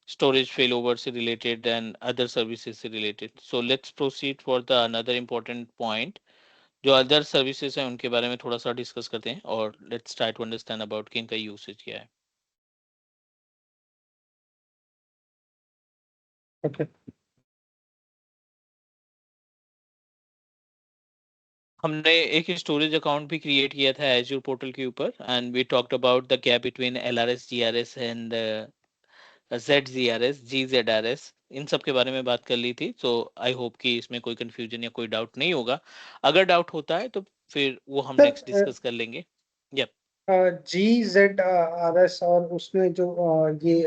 Storage fail over से related and other services से related. So let's proceed for the another important point. जो other services हैं उनके बारे में थोड़ा सा डिस्कस करते हैं और let's try to understand about कि इनका यूसेज क्या है. Okay. हमने एक स्टोरेज अकाउंट भी क्रिएट किया था एज्योर पोर्टल के ऊपर and we talked about the gap between LRS GRS and ZGRS GZRS. इन सब के बारे में बात कर ली थी. सो आई होप कि इसमें कोई कंफ्यूजन या कोई डाउट नहीं होगा. अगर डाउट होता है तो फिर वो हम नेक्स्ट सर डिस्कस कर लेंगे. यप. GZRS और उसमें जो ये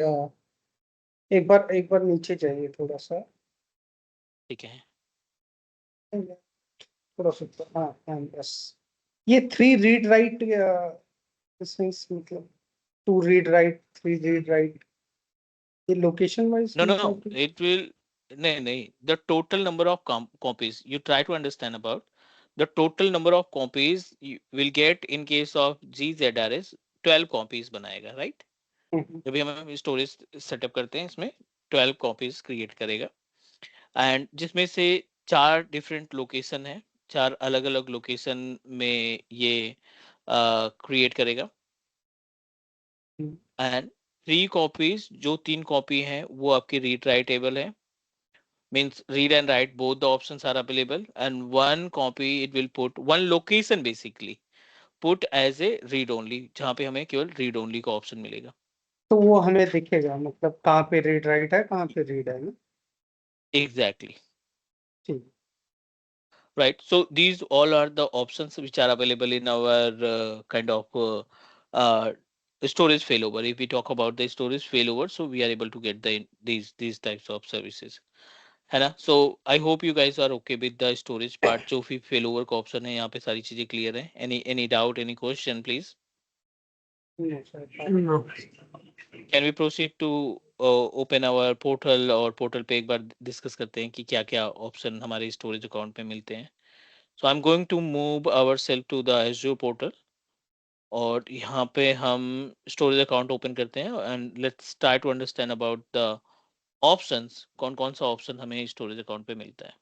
एक बार नीचे जाइए थोड़ा सा. ठीक है. थोड़ा सा हाँ हाँ बस. ये 3 रीड राइट मतलब 2 रीड राइट 3 रीड राइट ये लोकेशन वाइज No, no, मतलब no. कि. It will. No, no. The total number of copies you try to understand about the total number of copies you will get in case of GZRS 12 copies बनाएगा, right? हम्म, जब भी हम storage setup करते हैं इसमें 12 copies create करेगा and जिसमें से 4 डिफरेंट लोकेशन है. 4 अलग अलग लोकेशन में ये क्रिएट करेगा हम्म. एंड 3 कॉपीज जो 3 कॉपी हैं वो आपकी रीड राइटेबल है. Means read and write both the options are available and one copy it will put one location basically put as a read only जहाँ पे हमें केवल read only का ऑप्शन मिलेगा. तो वो हमें दिखेगा मतलब कहाँ पे रीड राइट है कहाँ पे रीड है ना. Exactly. ठीक. Right. So these all are the options which are available in our kind of uh, storage failover. If we talk about the storage failover, so we are able to get these types of services. है ना. So I hope you guys are okay with the storage part. जो भी failover का option है यहाँ पे सारी चीजें clear है. Any doubt, any question, please? No. Can we proceed to open our portal और portal पे एक बार discuss करते हैं कि क्या क्या option हमारे storage account में मिलते हैं. So I'm going to move ourselves to the Azure portal और यहाँ पे हम storage account open करते हैं and let's try to understand about the options. कौन कौन सा option हमें storage account पे मिलता है.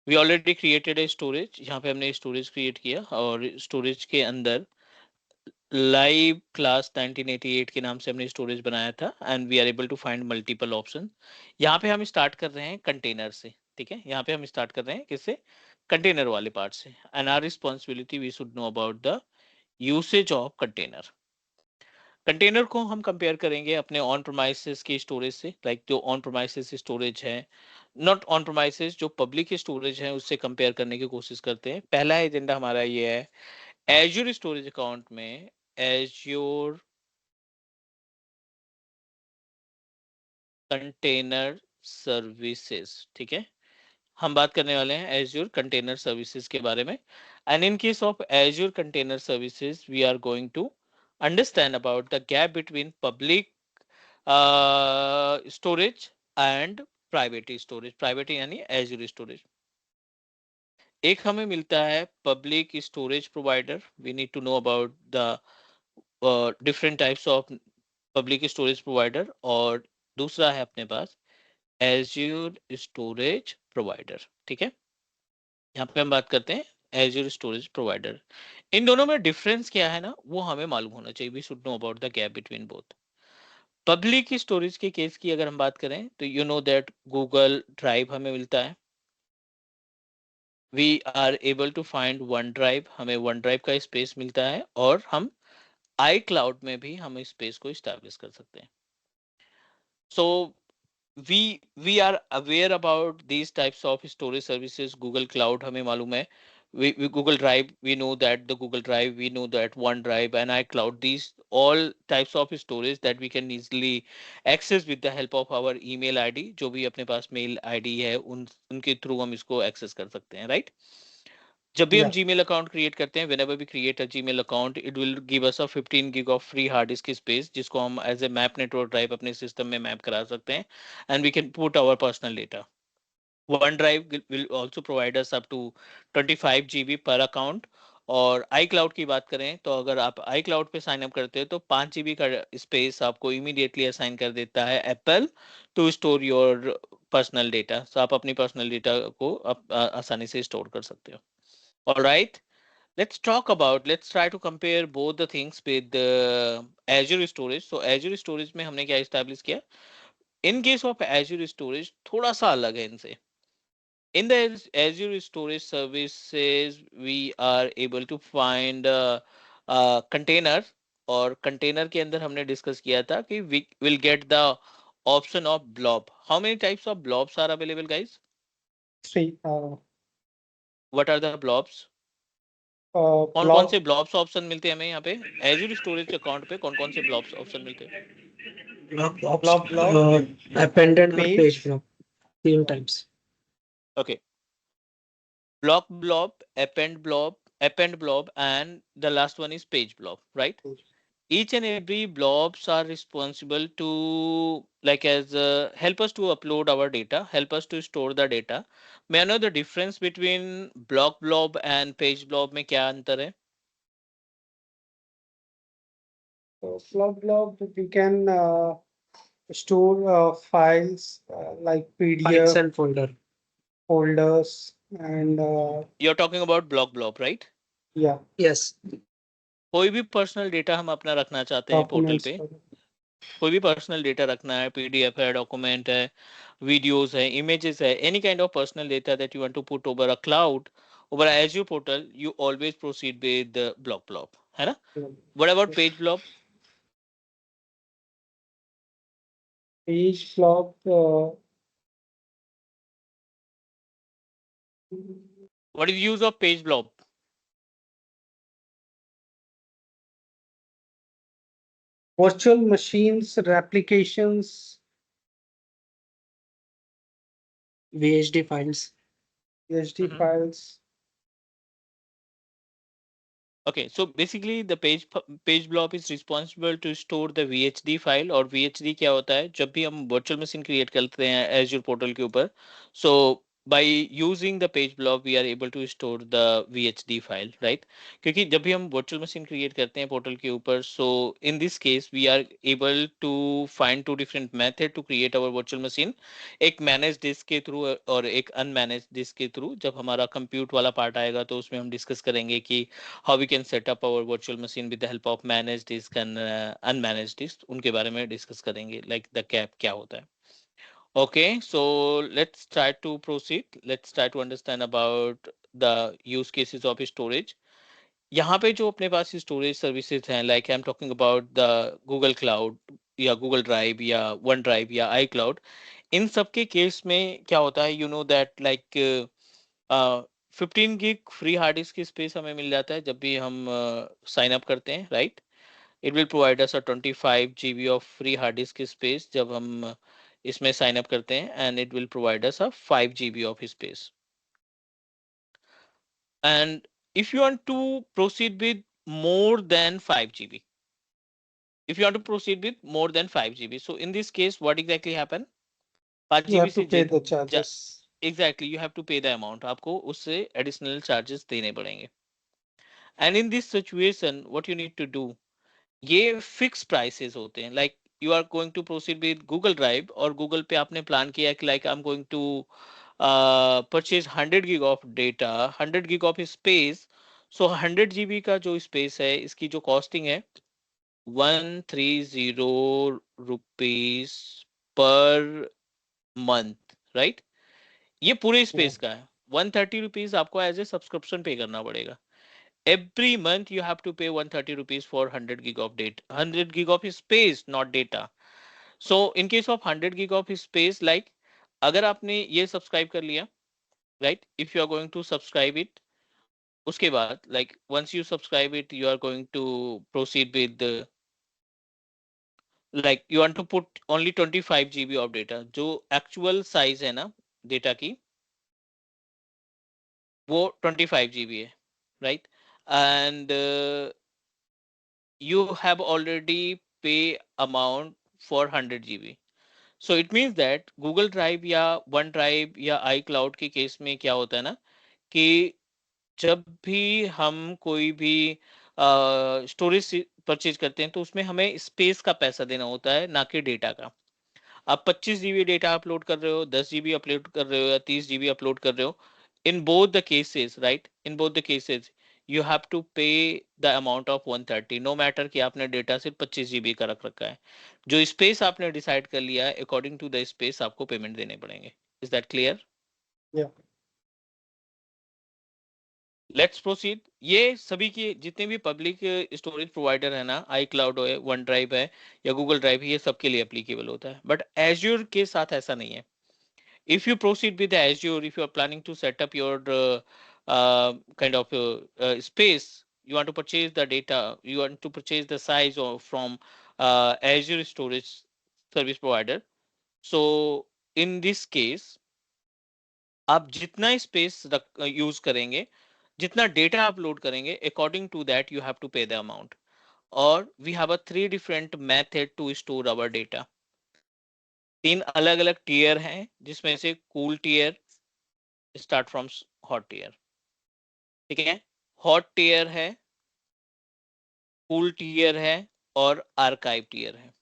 We already created a storage. यहाँ पे हमने storage create किया और storage के अंदर लाइव क्लास 1988 के नाम से हमने स्टोरेज बनाया था and we are able to find multiple option. यहाँ पे हम स्टार्ट कर रहे हैं कंटेनर से. ठीक है. यहाँ पे हम स्टार्ट कर रहे हैं किससे. कंटेनर वाले पार्ट से and our responsibility we should know about the usage of container. Container को हम कंपेयर करेंगे अपने ऑन प्रोमाइसेस की स्टोरेज से. लाइक जो ऑन प्रोमाइसेस स्टोरेज है नॉट ऑन प्रोमाइसेस जो पब्लिक स्टोरेज है उससे कंपेयर करने की कोशिश करते हैं. पहला एजेंडा हमारा ये है एज्योर स्टोरेज अकाउंट में एज्योर कंटेनर सर्विसेज. ठीक है. हम बात करने वाले हैं एज्योर कंटेनर सर्विसेज के बारे में and in case of Azure container services we are going to understand about the gap between public storage and private storage. Private यानी एज्योर स्टोरेज. एक हमें मिलता है public storage provider. We need to know about the different types of public storage provider और दूसरा है अपने पास azure storage provider. ठीक है. यहाँ पे हम बात करते हैं एज्योर स्टोरेज प्रोवाइडर. इन दोनों में डिफरेंस क्या है ना वो हमें मालूम होना चाहिए. We should know about the gap between both. Public storage के केस की अगर हम बात करें तो you know that Google Drive हमें मिलता है. We are able to find OneDrive. हमें वन ड्राइव का स्पेस मिलता है और हम आई क्लाउड में भी हम स्पेस को स्टैब्लिश कर सकते हैं. सो we are aware about these types of storage services. Google Cloud हमें मालूम है. Google Drive we know that the Google Drive we know that OneDrive and iCloud these all types of storage that we can easily access with the help of our email ID. जो भी अपने पास mail ID है उनके through हम इसको access कर सकते हैं. राइट. जब भी हम या. जीमेल अकाउंट क्रिएट करते हैं whenever we create a gmail account it will give us a 15 gig of free hard disk space जिसको हम as a map network drive अपने सिस्टम में मैप करा सकते हैं and we can put our personal data. OneDrive will also provide us up to 25 GB per account और आई cloud की बात करें तो अगर आप आई क्लाउड पे साइन अप करते हो तो 5 GB का स्पेस आपको इमीडिएटली असाइन कर देता है Apple to store your personal data. तो आप अपनी पर्सनल डेटा को आसानी से स्टोर कर सकते हो। Alright, let's try to compare both the things with Azure storage. So Azure storage में हमने क्या establish किया? In case of Azure storage थोड़ा सा अलग है इनसे। In the Azure storage services we are able to find container, और container के अंदर हमने discuss किया था कि we will get the option of blob. How many types of blobs are available, guys? 3 What are the blobs? कौन कौन से blob ब्लॉब्स ऑप्शन मिलते हैं हमें यहाँ पे एज्यूर स्टोरेज अकाउंट पे? कौन कौन से ब्लॉब्स ऑप्शन मिलते हैं? blob appended और page page block 3 times. Okay, block blob, append blob, and the last one is page blob, right? Each and every blobs are responsible to like as help us to upload our data, help us to store the data. May I know the difference between block blob and page blob में क्या अंतर है? So blob we can store files like Files PDF and folder. folders and You're talking about block blob, right? yeah, Yes. कोई भी personal data हम अपना रखना चाहते हैं पोर्टल documents. पे, कोई भी पर्सनल डेटा रखना है, पीडीएफ है, डॉक्यूमेंट है, वीडियोस है, इमेजेस है, any kind of personal data that you want to put over a cloud, over Azure portal, you always proceed with the block blob, है ना? What about page blob? Page blob What is the use of page blob? virtual machines replications VHD files. PhD Mhm. files. Okay, so basically the page blob is responsible to store the VHD file, और VHD क्या होता है? जब भी हम virtual machine create करते हैं Azure portal के ऊपर, so by using the page blob we are able to store the VHD file, right? क्योंकि जब भी हम virtual machine create करते हैं portal के ऊपर, so in this case we are able to find two different method to create our virtual machine, एक managed disk के थ्रू और एक unmanaged disk के थ्रू। जब हमारा compute वाला पार्ट आएगा तो उसमें हम डिस्कस करेंगे कि how we can set up our virtual machine with the help of managed disk and unmanaged disk, उनके बारे में डिस्कस करेंगे, like the cap क्या होता है। Okay, so let's try to proceed. Let's try to understand about the use cases of storage. यहाँ पे जो अपने पास स्टोरेज सर्विसेज हैं, like I am talking about the Google cloud या गूगल ड्राइव या वन ड्राइव या आई क्लाउड, इन सब के केस में क्या होता है, you know that like 15 GB free hard disk की स्पेस हमें मिल जाता है जब भी हम साइन अप करते हैं, right? It will provide us a 25 GB of free hard disk space जब हम इसमें साइन अप करते हैं, and it will provide us a 5 GB of space. And if you want to proceed with more than 5 GB, if you want to proceed with more than 5 GB, so in this case what exactly happen? 5 You GB have to से pay the charges. exactly you have to pay the amount, आपको उससे additional charges देने पड़ेंगे। And in this situation what you need to do, ये fixed prices होते हैं, like you are going to proceed with Google Drive और Google पे आपने प्लान किया कि like I'm going to purchase 100 gig of data, 100 gig of space, so 100 GB का जो space है इसकी जो costing है 130 रुपीस पर मंथ, राइट? ये पूरे स्पेस का है। 130 रुपीज आपको एज ए सब्सक्रिप्शन पे करना पड़ेगा। Every month you have to pay 130 rupees for 100 gig of data, 100 gig of space, not data. So in case of 100 gig of space, like अगर आपने ये सब्सक्राइब कर लिया, right? If you are going to subscribe it, उसके बाद like once you subscribe it, you are going to proceed with the like you want to put only 25 GB of data, जो actual size है ना data की वो 25 GB है, right? And you have already pay amount for 100 GB. So it means that Google Drive या OneDrive या iCloud के case में क्या होता है ना कि जब भी हम कोई भी स्टोरेज परचेज करते हैं तो उसमें हमें स्पेस का पैसा देना होता है, ना कि डेटा का। आप 25 जीबी डेटा अपलोड कर रहे हो, 10 जीबी अपलोड कर रहे हो या 30 जीबी अपलोड कर रहे हो, in both the cases, right, in both the cases you have to pay the amount of 130, no matter कि आपने डेटा सिर्फ 25 जीबी का रख रखा है। जो स्पेस आपने डिसाइड कर लिया है, अकॉर्डिंग टू द स्पेस आपको पेमेंट देने पड़ेंगे। Is that clear? Yeah. Let's proceed. ये सभी के जितने भी पब्लिक स्टोरेज प्रोवाइडर है ना, आई क्लाउड है, वन ड्राइव है या गूगल ड्राइव है, ये सबके लिए एप्लीकेबल होता है। बट एज्योर के साथ ऐसा नहीं है। If you proceed with Azure, if you are planning to set up your kind of space, you want to purchase the data, you want to purchase the size of from Azure storage service provider. So in this case, आप जितना space use करेंगे, जितना data upload करेंगे, according to that you have to pay the amount. और we have a 3 different method to store our data. 3 अलग अलग tier हैं, जिसमें से cool tier start from hot tier, ठीक है। हॉट टीयर है, कूल टीयर है और आर्काइव टीयर है।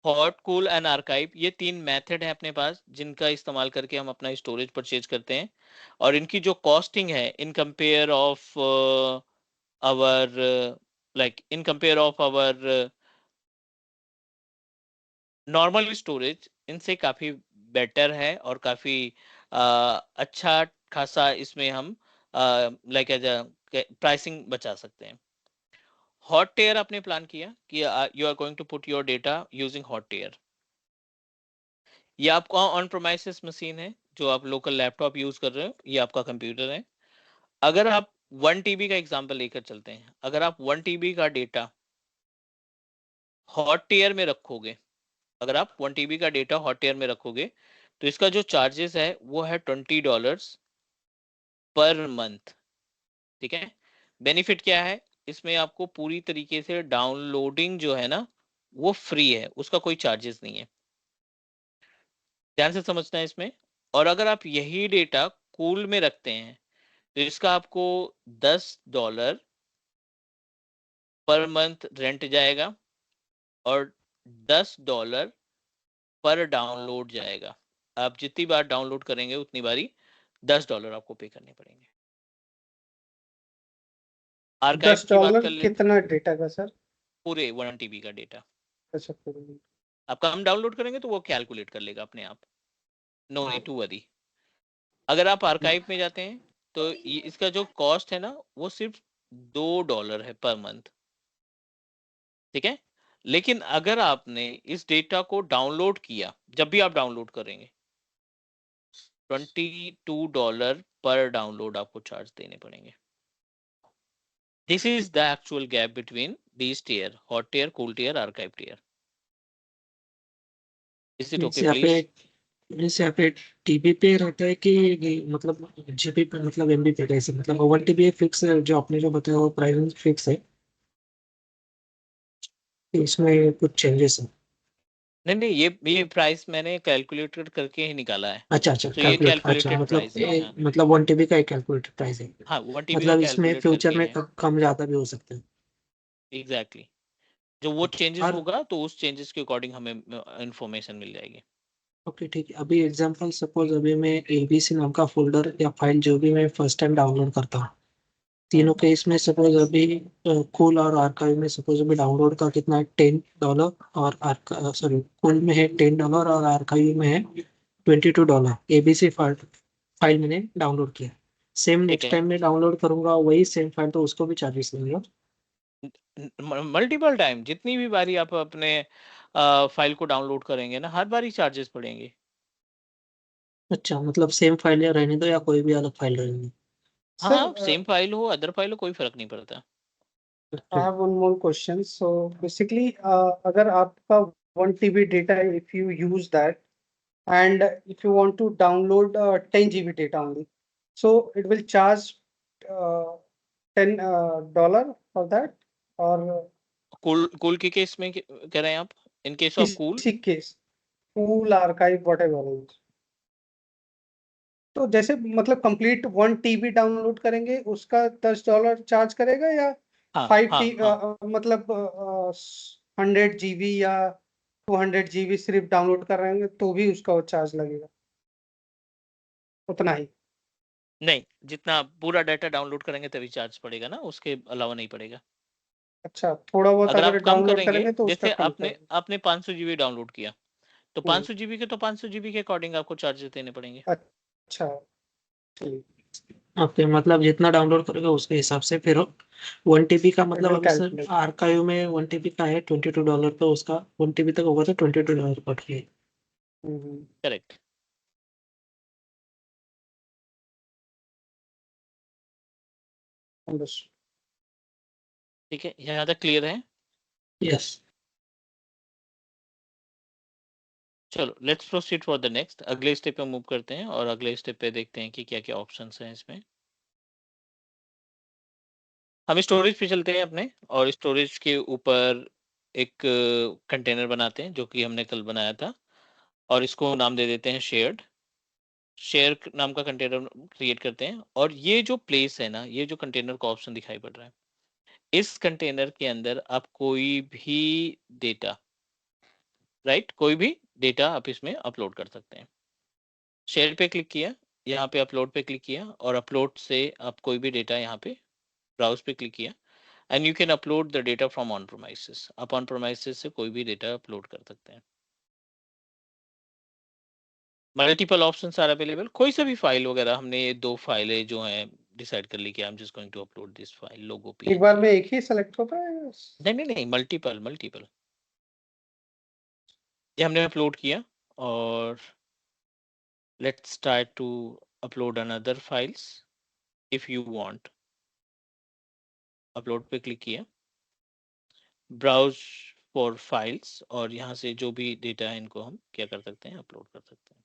हॉट, कूल एंड आर्काइव, ये 3 मेथड है अपने पास जिनका इस्तेमाल करके हम अपना स्टोरेज परचेज करते हैं। और इनकी जो कॉस्टिंग है in compare of our in compare of our normal storage, इनसे काफी बेटर है और काफी अच्छा खासा इसमें हम लाइक एज प्राइसिंग बचा सकते हैं। हॉट टेयर आपने प्लान किया कि you are going to put your data using hot tier. ये आपका ऑन प्रोमाइसिस मशीन है, जो आप लोकल लैपटॉप यूज कर रहे हो, ये आपका कंप्यूटर है। अगर आप 1 टीबी का एग्जांपल लेकर चलते हैं, अगर आप 1 टीबी का डेटा हॉट टेयर में रखोगे, अगर आप 1 टीबी का डेटा हॉट टेयर में रखोगे, तो इसका जो चार्जेस है वो है $20 पर मंथ, ठीक है। बेनिफिट क्या है इसमें? आपको पूरी तरीके से डाउनलोडिंग जो है ना वो फ्री है, उसका कोई चार्जेस नहीं है। ध्यान से समझना है इसमें। और अगर आप यही डेटा कूल में रखते हैं तो इसका आपको $10 पर मंथ रेंट जाएगा और $10 पर डाउनलोड जाएगा। आप जितनी बार डाउनलोड करेंगे उतनी बारी $10 आपको पे करने पड़ेंगे। आर्काइव की बात $10 कर लेते, कितना डेटा का सर? पूरे 1 टीबी का डेटा अच्छा, पूरा। आप कम डाउनलोड करेंगे तो वो कैलकुलेट कर लेगा अपने आप, नो नीड टू वरी। अगर आप आर्काइव में जाते हैं तो ये इसका जो कॉस्ट है ना वो सिर्फ $2 है पर मंथ, ठीक है। लेकिन अगर आपने इस डेटा को डाउनलोड किया, जब भी आप डाउनलोड करेंगे, $22 पर डाउनलोड आपको चार्ज देने पड़ेंगे। This is the actual gap between these tier, hot tier, cool tier, archive tier. Is it okay please? जैसे यहाँ पे टीबी पे रहता है कि मतलब जीबी पे, मतलब एमबी पे कैसे, मतलब 1 टीबी फिक्स है, जो आपने जो बताया वो प्राइस फिक्स है, इसमें कुछ चेंजेस है? नहीं नहीं, ये प्राइस मैंने कैलकुलेटर करके ही निकाला है। अच्छा अच्छा, तो ये कैलकुलेट, अच्छा, कैलकुलेटेड मतलब प्राइस है, हाँ। मतलब 1 टीबी का एक कैलकुलेटेड प्राइस है, हाँ, 1 टीबी का मतलब इसमें कैलकुलेट फ्यूचर करके में है। कम ज्यादा भी हो सकता है। Exactly exactly. जो वो चेंजेस और होगा तो उस चेंजेस के अकॉर्डिंग हमें इंफॉर्मेशन मिल जाएगी। ओके ठीक है, अभी एग्जांपल सपोज अभी मैं एबीसी नाम का फोल्डर या फाइल जो भी मैं फर्स्ट टाइम डाउनलोड करता हूँ, तीनों केस में सपोज अभी कूल और आर्काइव में सपोज अभी डाउनलोड का कितना है, $10, और सॉरी, कूल में है $10 और आर्काइव में है $22। एबीसी फाइल मैंने डाउनलोड किया, सेम ठीक नेक्स्ट है, टाइम मैं डाउनलोड करूंगा वही सेम फाइल, तो उसको भी चार्जेस लगेगा? मल्टीपल टाइम जितनी भी बारी आप अपने फाइल को डाउनलोड करेंगे ना, हर बारी चार्जेस पड़ेंगे। अच्छा, मतलब सेम फाइल या रहने दो या कोई भी अलग फाइल रहने दो? हाँ सर, हाँ, सेम फाइल हो अदर फाइल हो, कोई फर्क नहीं पड़ता। I have one more question. So basically, अगर आपका 1 TB data, if you use that, and if you want to download 10 GB data only, so it will charge uh, $10 for that, or cool के case में कह रहे हैं आप? इन case of cool, किसी case, pool, archive, whatever it is. तो जैसे मतलब कंप्लीट 1 TB डाउनलोड करेंगे उसका $10 चार्ज करेगा, या हाँ 5 हाँ हाँ, मतलब 100 GB या 200 GB सिर्फ डाउनलोड कर रहे हैं तो भी उसका वो चार्ज लगेगा उतना ही? नहीं, जितना आप पूरा डाटा डाउनलोड करेंगे तभी चार्ज पड़ेगा ना, उसके अलावा नहीं पड़ेगा। अच्छा, थोड़ा बहुत अगर अगर आप कम डाउनलोड करेंगे, करेंगे तो उसका जैसे कम आपने चार्ज। आपने 500 जीबी डाउनलोड किया, तो हम्म, 500 जीबी के तो 500 जीबी के अकॉर्डिंग आपको चार्जेस देने पड़ेंगे। अच्छा, ठीक। ओके, मतलब जितना डाउनलोड करेगा उसके हिसाब से फिर 1 TB का इट मतलब विल अभी सर कैलकुलेट। आर्काइव में 1 TB का है $22, तो उसका 1 TB तक होगा तो $22 कट के। करेक्ट। अंडरस्टूड। ठीक है, यहाँ तक क्लियर है? यस। चलो let's proceed for the next, अगले स्टेप पे मूव करते हैं और अगले स्टेप पे देखते हैं कि क्या क्या ऑप्शंस हैं इसमें। हम स्टोरेज पे चलते हैं अपने, और स्टोरेज के ऊपर एक कंटेनर बनाते हैं जो कि हमने कल बनाया था, और इसको नाम दे देते हैं शेयर्ड। शेयर नाम का कंटेनर क्रिएट करते हैं, और ये जो प्लेस है ना, ये जो कंटेनर का ऑप्शन दिखाई पड़ रहा है, इस कंटेनर के अंदर आप कोई भी डेटा, राइट, कोई भी डेटा आप इसमें अपलोड कर सकते हैं। शेयर पे क्लिक किया, यहाँ पे अपलोड पे क्लिक किया, और अपलोड से आप कोई भी डेटा यहाँ पे ब्राउज पे क्लिक किया, and you can upload the data from on premises. आप ऑन प्रोमाइसेस से कोई भी डेटा अपलोड कर सकते हैं। मल्टीपल ऑप्शंस आर अवेलेबल, कोई सा भी फाइल वगैरह, हमने ये 2 फाइलें जो हैं डिसाइड कर ली कि I am just going to upload this file, logo एक बार पीएनजी। में एक ही सेलेक्ट होता है नहीं नहीं नहीं, मल्टीपल मल्टीपल। ये हमने अपलोड किया, और let's try to upload another files. If you want, upload पे क्लिक किया, ब्राउज फॉर फाइल्स, और यहाँ से जो भी डेटा है इनको हम क्या कर सकते हैं, अपलोड कर सकते हैं।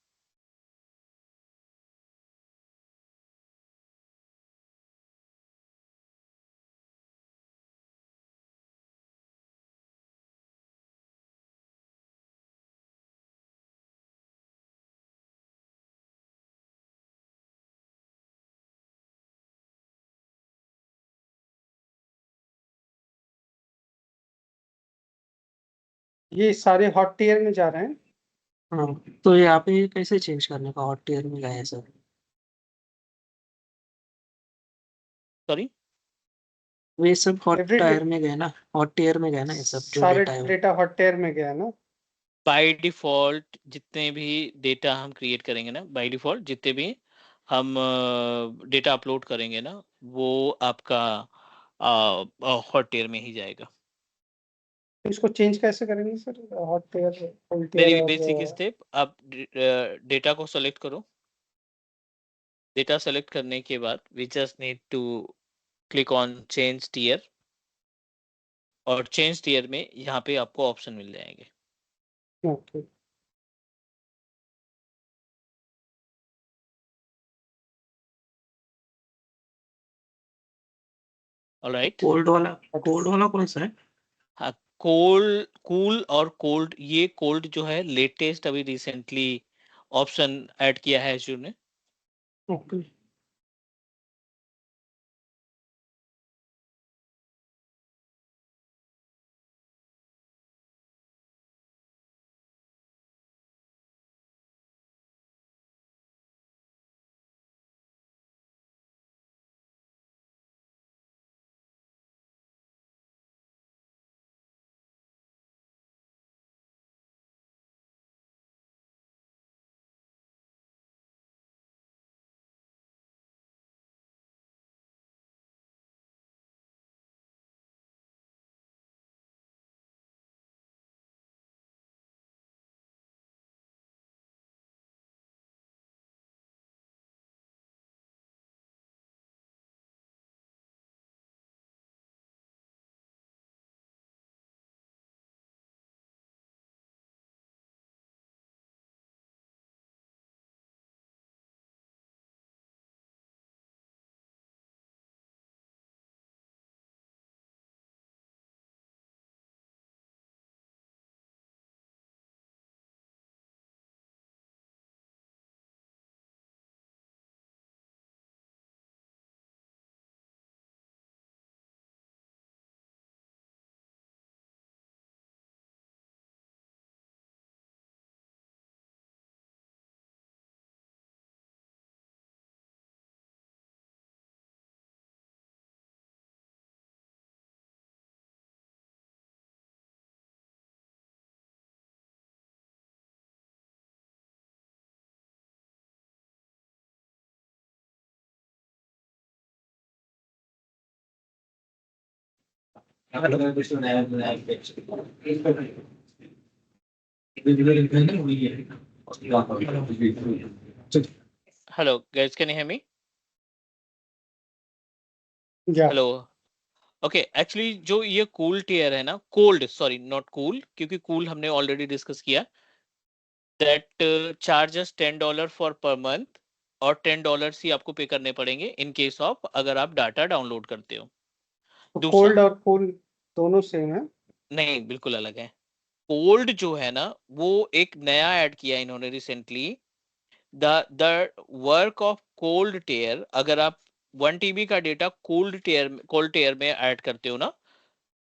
ये सारे हॉट टियर में जा रहे हैं? हाँ, तो ये आप ही कैसे चेंज करने का हॉट टियर में गए हैं सर? सॉरी? वे सब हॉट एवरी टायर में गए ना, हॉट टियर में गए ना, ये सब जो सारे डेटा है वो। डेटा हॉट टियर में गया ना? बाय डिफॉल्ट जितने भी डेटा हम क्रिएट करेंगे ना, बाय डिफॉल्ट जितने भी हम डेटा अपलोड करेंगे ना, वो आपका हॉट टियर में ही जाएगा। तो इसको चेंज कैसे करेंगे sir, hot tier, full tier very और बेसिक स्टेप, आप डेटा को सेलेक्ट करो। डेटा सेलेक्ट करने के बाद we just need to click on change tier, और चेंज टियर में यहाँ पे आपको ऑप्शन मिल जाएंगे। ओके। ऑलराइट। कोल्ड वाला कौन सा है? हाँ, कोल्ड, कूल और कोल्ड, ये कोल्ड जो है लेटेस्ट अभी रिसेंटली ऑप्शन ऐड किया है एज्यूर ने। Okay. Hello guys, can you hear me? या हेलो। ओके, एक्चुअली जो ये कूल टियर है ना, कोल्ड, सॉरी नॉट कूल, क्योंकि कूल हमने ऑलरेडी डिस्कस किया, that charges $10 for per month, और $10 ही आपको पे करने पड़ेंगे इन केस ऑफ अगर आप डाटा डाउनलोड करते हो। तो दूसरा, कोल्ड और कूल दोनों सेम है? नहीं, बिल्कुल अलग है। कोल्ड जो है ना, वो एक नया ऐड किया इन्होंने recently, the work of cold tier. अगर आप 1 TB का डेटा कोल्ड टेयर में ऐड करते हो ना,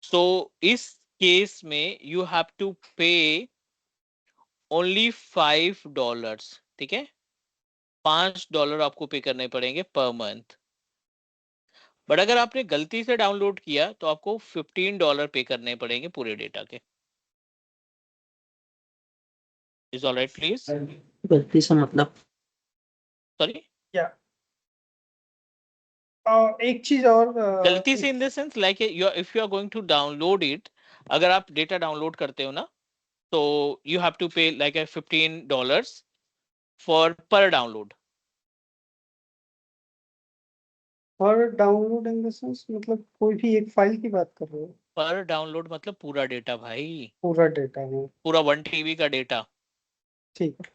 सो इस केस में यू हैव टू पे ओनली $5, ठीक है? $5 आपको पे करने पड़ेंगे पर मंथ। बट अगर आपने गलती से डाउनलोड किया तो आपको $15 पे करने पड़ेंगे पूरे डेटा के। Is all right please? गलती से मतलब? सॉरी, या एक चीज और गलती से in the sense like if you are going to download it, अगर आप डेटा डाउनलोड करते हो ना, तो you have to pay like $15 for per download. और डाउनलोड इन द सेंस मतलब कोई भी एक फाइल की बात कर रहे हो? पर डाउनलोड मतलब पूरा डेटा भाई, पूरा डेटा है? पूरा 1 TB का डेटा। ठीक है।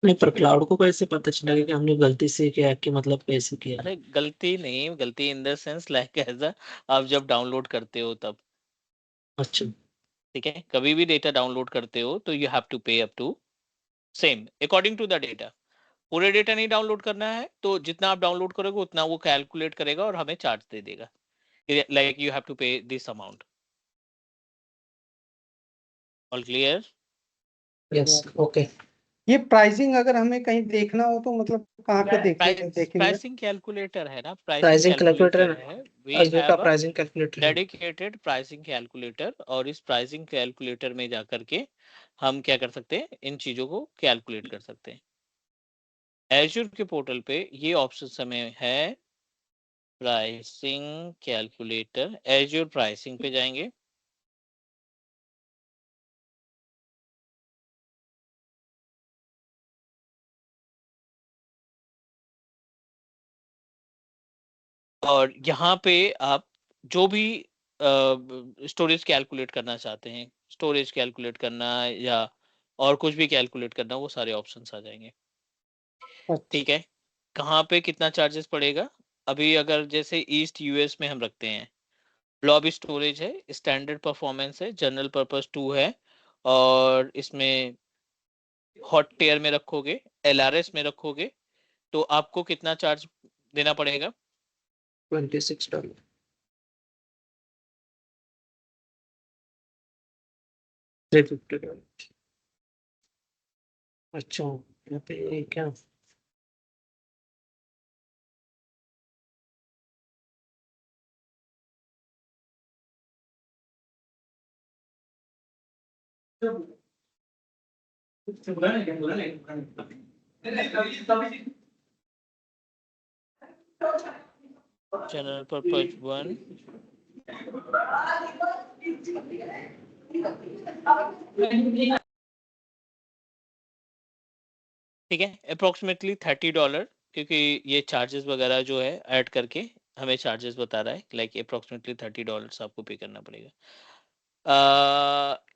नहीं, पर क्लाउड को कैसे पता चलेगा कि हमने गलती से किया कि मतलब कैसे किया? अरे गलती नहीं, गलती इन द सेंस लाइक ऐसा, आप जब डाउनलोड करते हो तब, अच्छा। ठीक है? कभी भी डेटा डाउनलोड करते हो तो you have to pay up to same according to the data. पूरे डेटा नहीं डाउनलोड करना है तो जितना आप डाउनलोड करोगे उतना वो कैलकुलेट करेगा और हमें चार्ज दे देगा, लाइक यू हैव टू पे this amount. All clear? Yes, okay. ये प्राइसिंग अगर हमें कहीं देखना हो तो मतलब कहाँ पे देखेंगे? प्राइसिंग कैलकुलेटर है ना, प्राइसिंग प्राइसिंग कैलकुलेटर है कैलकुलेटर ना, है। वी एजबी का हैव अ प्राइसिंग कैलकुलेटर है। डेडिकेटेड प्राइसिंग कैलकुलेटर, और इस प्राइसिंग कैलकुलेटर में जा करके हम क्या कर सकते हैं, इन चीजों को कैलकुलेट कर सकते हैं। एज्योर के पोर्टल पे ये ऑप्शन हमें है, प्राइसिंग कैलकुलेटर। एज्योर प्राइसिंग पे जाएंगे, और यहाँ पे आप जो भी स्टोरेज कैलकुलेट करना चाहते हैं, स्टोरेज कैलकुलेट करना या और कुछ भी कैलकुलेट करना, वो सारे ऑप्शंस आ जाएंगे। अच्छा। ठीक है? कहाँ पे कितना चार्जेस पड़ेगा? अभी अगर जैसे ईस्ट यूएस में हम रखते हैं, ब्लॉब स्टोरेज है, स्टैंडर्ड परफॉर्मेंस है, जनरल पर्पस 2 है, और इसमें हॉट टेयर में रखोगे, एलआरएस में रखोगे, तो आपको कितना चार्ज देना पड़ेगा? $26। $350। अच्छा, यहाँ पे क्या? जनरल पर्पस 1, ठीक है, अप्रोक्सीमेटली $30, क्योंकि ये चार्जेस वगैरह जो है ऐड करके हमें चार्जेस बता रहा है, लाइक अप्रोक्सीमेटली $30 आपको पे करना पड़ेगा।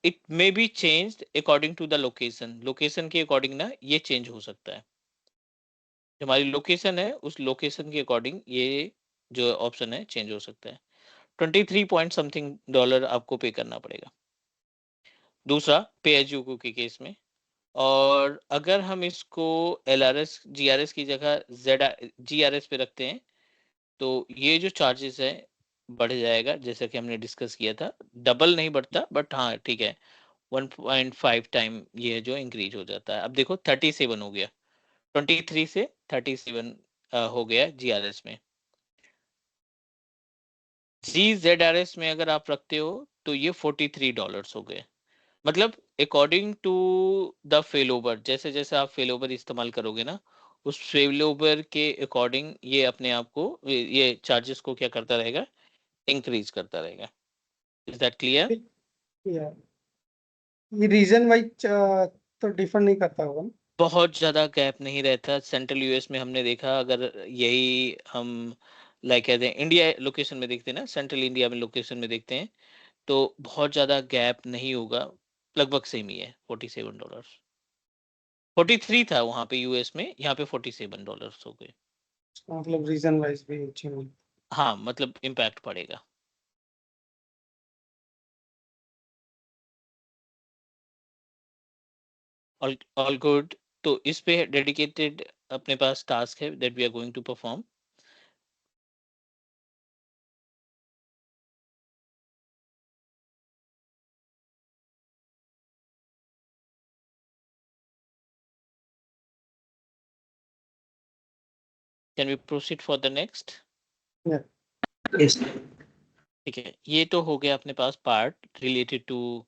It may be changed according to the location, location के अकॉर्डिंग ना ये चेंज हो सकता है। जो हमारी लोकेशन है उस लोकेशन के अकॉर्डिंग ये जो ऑप्शन है चेंज हो सकता है। 23 पॉइंट समथिंग डॉलर आपको पे करना पड़ेगा, दूसरा पे एज यू गो के केस में। और अगर हम इसको एलआरएस जीआरएस की जगह जेड जीआरएस पे रखते हैं, तो ये जो चार्जेस है बढ़ जाएगा, जैसा कि हमने डिस्कस किया था। डबल नहीं बढ़ता, बट हाँ ठीक है, 1.5 टाइम ये जो इंक्रीज हो जाता है। अब देखो 37 हो गया, 23 से 37 हो गया जीआरएस में। GZRS में अगर आप रखते हो तो ये $43 हो गए। मतलब अकॉर्डिंग टू द फेलोवर, जैसे जैसे आप फेलोवर इस्तेमाल करोगे ना, उस फेलोवर के अकॉर्डिंग ये अपने आप को ये चार्जेस को क्या करता रहेगा, इंक्रीज करता रहेगा। Is that clear? या ये रीजन वाइज तो डिफर नहीं करता होगा ना? बहुत ज्यादा गैप नहीं रहता। सेंट्रल यूएस में हमने देखा, अगर यही हम लाइक कहते हैं इंडिया लोकेशन में देखते हैं ना, सेंट्रल इंडिया में लोकेशन में देखते हैं, तो बहुत ज्यादा गैप नहीं होगा, लगभग सेम ही है। $47, 43 था वहां पे यूएस में, यहाँ पे $47 हो गए। मतलब रीजन वाइज भी चेंज। हाँ, मतलब इम्पैक्ट पड़ेगा। All good. तो इस पे डेडिकेटेड अपने पास टास्क है that we are going to perform. Can we proceed for the next? Yes. ठीक है, ये तो हो गया अपने पास part related to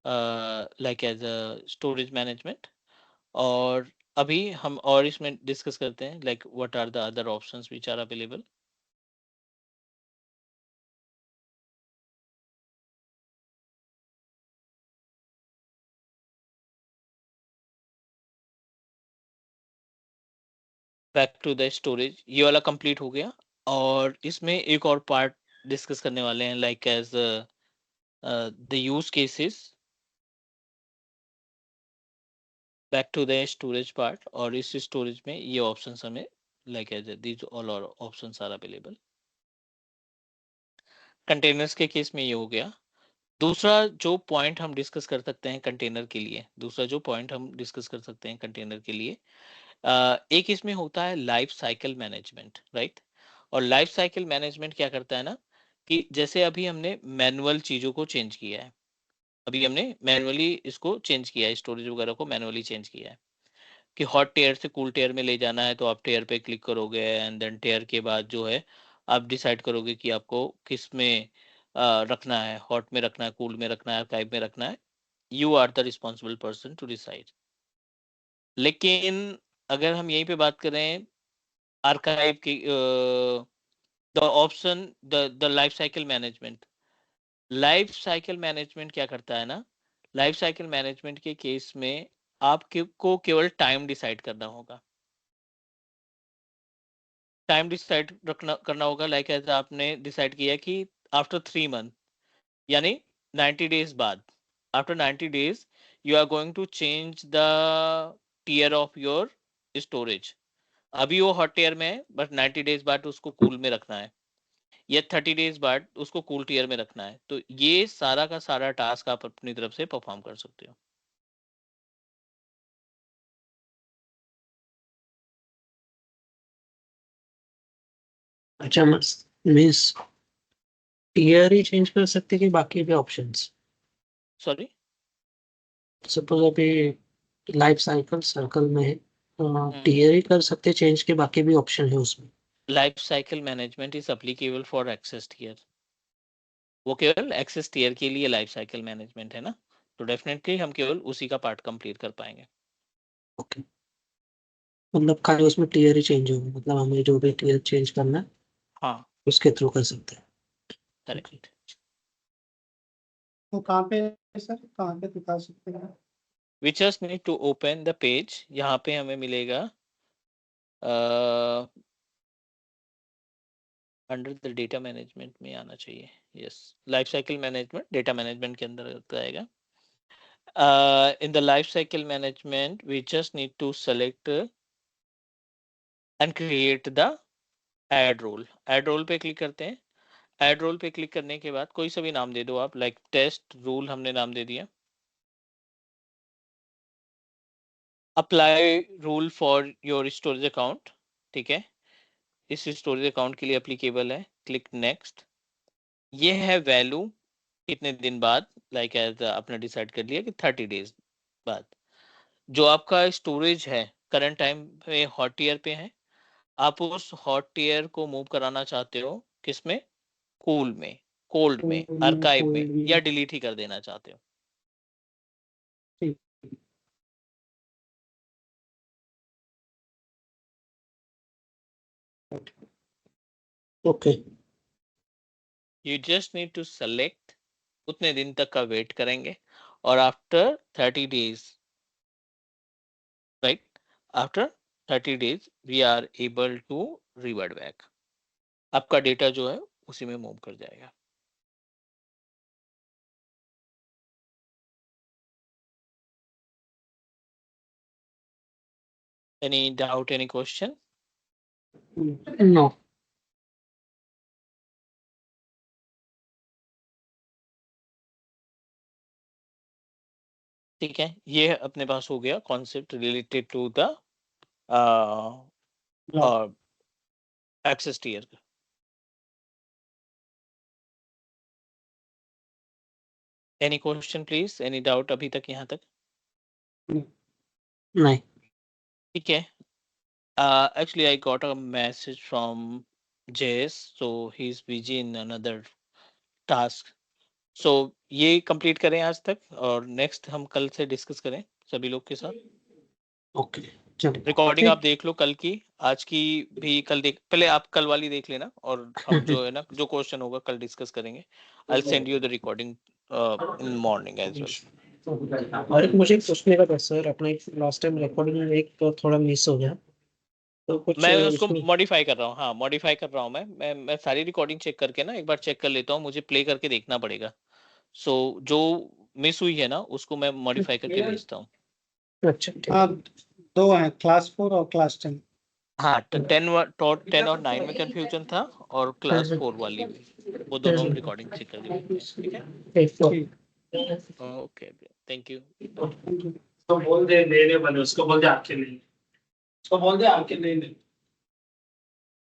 like as a storage management. और अभी हम और इसमें डिस्कस करते हैं like what are the other options which are available. Back to the storage, ये वाला कंप्लीट हो गया। और इसमें एक और पार्ट डिस्कस करने वाले हैं like as the use cases. Back to the storage part, और इस स्टोरेज में ये ऑप्शंस हमें like as these all options are available. Containers के केस में ये हो गया। दूसरा जो पॉइंट हम डिस्कस कर सकते हैं कंटेनर के लिए, दूसरा जो पॉइंट हम डिस्कस कर सकते हैं कंटेनर के लिए, एक इसमें होता है लाइफ साइकिल मैनेजमेंट, राइट? और लाइफ साइकिल मैनेजमेंट क्या करता है ना, कि जैसे अभी हमने मैनुअल चीजों को चेंज किया है, अभी हमने मैनुअली इसको चेंज किया है, स्टोरेज वगैरह को मैनुअली चेंज किया है, कि हॉट टेयर से कूल टेयर में ले जाना है, तो आप टेयर पे क्लिक करोगे एंड देन टेयर के बाद जो है आप डिसाइड करोगे कि आपको किस में रखना है, हॉट में रखना है, कूल में रखना है, आर्काइव में रखना है। You are the responsible person to decide. लेकिन अगर हम यहीं पे बात करें आर्काइव की, the option the life cycle management, life cycle management क्या करता है ना, लाइफ साइकिल मैनेजमेंट के केस में आपको केवल टाइम डिसाइड करना होगा। टाइम डिसाइड रखना करना होगा, लाइक ऐसा आपने डिसाइड किया कि आफ्टर 3 मंथ, यानी 90 डेज बाद, after 90 days you are going to change the tier of your storage. अभी वो हॉट टीयर में है, बट 90 डेज बाद उसको कूल में रखना है, या 30 डेज बाद उसको कूल टीयर में रखना है। तो ये सारा का सारा टास्क आप अपनी तरफ से परफॉर्म कर सकते हो। अच्छा, मीन्स टीयर ही चेंज कर सकते कि बाकी भी ऑप्शंस? सॉरी? सपोज अभी लाइफ साइकिल सर्कल में है, टीयर ही कर सकते चेंज के, बाकी भी ऑप्शन है उसमें? Life cycle management is applicable for access tier, वो केवल एक्सेस टीयर के लिए लाइफ साइकिल मैनेजमेंट है ना, तो डेफिनेटली हम केवल उसी का पार्ट कंप्लीट कर पाएंगे। ओके, मतलब खाली उसमें टीयर ही चेंज होगा, मतलब हमें जो भी टीयर चेंज करना है हाँ, उसके थ्रू कर सकते हैं। ओके। करेक्ट। तो कहाँ पे सर, कहाँ पे दिखा सकते हैं? We just need to open the page, यहाँ पे हमें मिलेगा अंडर द डेटा मैनेजमेंट में आना चाहिए। Yes, life cycle management data management के अंदर आएगा। In the life cycle management we just need to select and create the add role। add role पे क्लिक करते हैं। add role पे क्लिक करने के बाद कोई सा भी नाम दे दो आप, लाइक टेस्ट रूल हमने नाम दे दिया। Apply rule for your storage account, ठीक है, इस स्टोरेज अकाउंट के लिए एप्लीकेबल है। Click next. ये है वैल्यू कितने दिन बाद, लाइक एज आपने डिसाइड कर लिया कि 30 डेज बाद। जो आपका स्टोरेज है करंट टाइम पे हॉट ईयर पे है, आप उस हॉट ईयर को मूव कराना चाहते हो किसमें, कूल में, कोल्ड में, आर्काइव में, या डिलीट ही कर देना चाहते हो। ठीक। Okay, You just need to select, उतने दिन तक का वेट करेंगे और after 30 days, right? After 30 days we are able to revert back. आपका डेटा जो है उसी में मूव कर जाएगा. Any doubt, any question? No. ठीक है, ये अपने पास हो गया concept related to the access tier. Any question please, any doubt अभी तक यहाँ तक? नहीं. ठीक है. Actually I got a message from JS, so he's busy in another task. So ये कंप्लीट करें आज तक और नेक्स्ट हम कल से डिस्कस करें सभी लोग के साथ. ओके, चलो. रिकॉर्डिंग आप देख लो कल की, आज की भी कल देख, पहले आप कल वाली देख लेना और हम जो है ना जो क्वेश्चन होगा कल डिस्कस करेंगे. I will send you the recording in morning as well. और एक मुझे पूछने का था सर, अपने लास्ट टाइम रिकॉर्डिंग में एक तो थोड़ा मिस हो गया, तो कुछ मैं उसको मॉडिफाई कर रहा हूँ. हाँ मॉडिफाई कर रहा हूँ मैं सारी रिकॉर्डिंग चेक करके ना एक बार चेक कर लेता हूँ, मुझे प्ले करके देखना पड़ेगा. सो जो मिस हुई है ना उसको मैं मॉडिफाई करके भेजता हूँ. अच्छा, ठीक. दो हैं, क्लास 4 और क्लास 10. हाँ 10 और 9 में कंफ्यूजन था और क्लास 4 वाली भी, वो दोनों हम रिकॉर्डिंग चेक करके भेजते हैं. ठीक है, okay, thank you. Thank you. तो बोल दे, लेने वाले उसको बोल दे आपके लिए, उसको बोल दे आपके लिए.